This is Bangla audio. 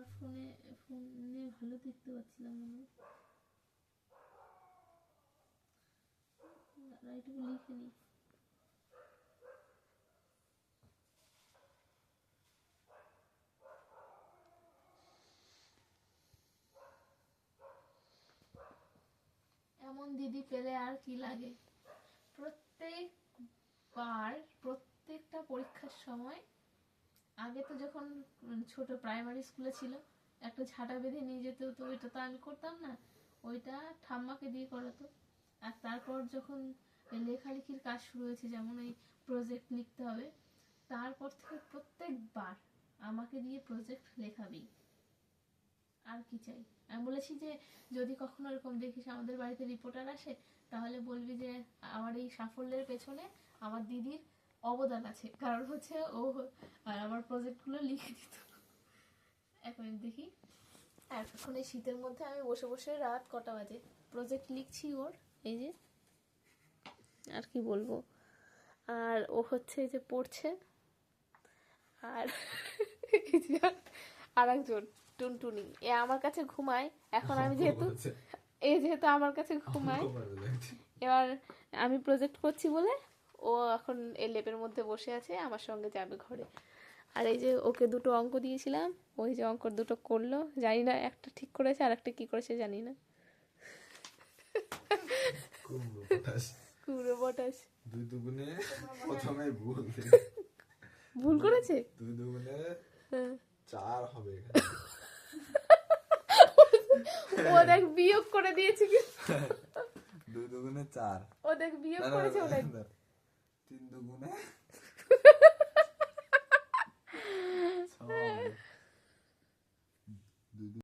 আমার ফোনে ভালো দেখতে পাচ্ছিলাম না, এইটুকু লিখে নি। এমন দিদি পেলে আর কি লাগে। প্রত্যেকটা পরীক্ষার সময়, আগে তো যখন ছোট প্রাইমারি স্কুলে ছিল একটা ঝাঁটা বেঁধে নিয়ে যেত, তো ওইটা তো আমি করতাম না, ওইটা ঠাম্মাকে দিয়ে করাতো। আর তারপর যখন লেখালেখির কাজ শুরু হয়েছে, যেমন এই প্রজেক্ট লিখতে হবে, তারপর থেকে প্রত্যেকবার আমাকে দিয়ে প্রজেক্ট লেখাবি, আর কি চাই। আমি বলেছি যে যদি কখনো এরকম দেখিস আমাদের বাড়িতে রিপোর্টার আসে, তাহলে বলবি যে আমার এই সাফল্যের পেছনে আমার দিদির অবদান আছে, কারণ হচ্ছে ও আমার প্রজেক্টগুলো লিখে দিত। এখন দেখি, এখন এই শীতের মধ্যে আমি বসে বসে রাত কটা বাজে প্রজেক্ট লিখছি ওর, এই যে, আর কি বলবো। আর ও হচ্ছে এই যে পড়ছে, আর আর একজন টুনটুনি, এ আমার কাছে ঘুমায়। এখন আমি যেহেতু আমার কাছে ঘুমায়, এবার আমি প্রজেক্ট করছি বলে ও এখন এই লেপের মধ্যে বসে আছে, আমার সঙ্গে যাবে ঘরে। আর এই যে ওকে দুটো অঙ্ক দিয়েছিলাম, ওই যে অঙ্ক দুটো করলো, জানি না একটা ঠিক করেছে আর একটা কি করেছে জানি না। কুমড়ো পটাশ দুই দুগুণে প্রথমে ভুল করেছে, দুই দুগুণে 4 হবে। ও দেখ বিয়োগ করে দিয়েছে কি, 2 দুগুণে 4, ও দেখ বিয়োগ করেছে, ও দেখ 3 দুগুণে 6।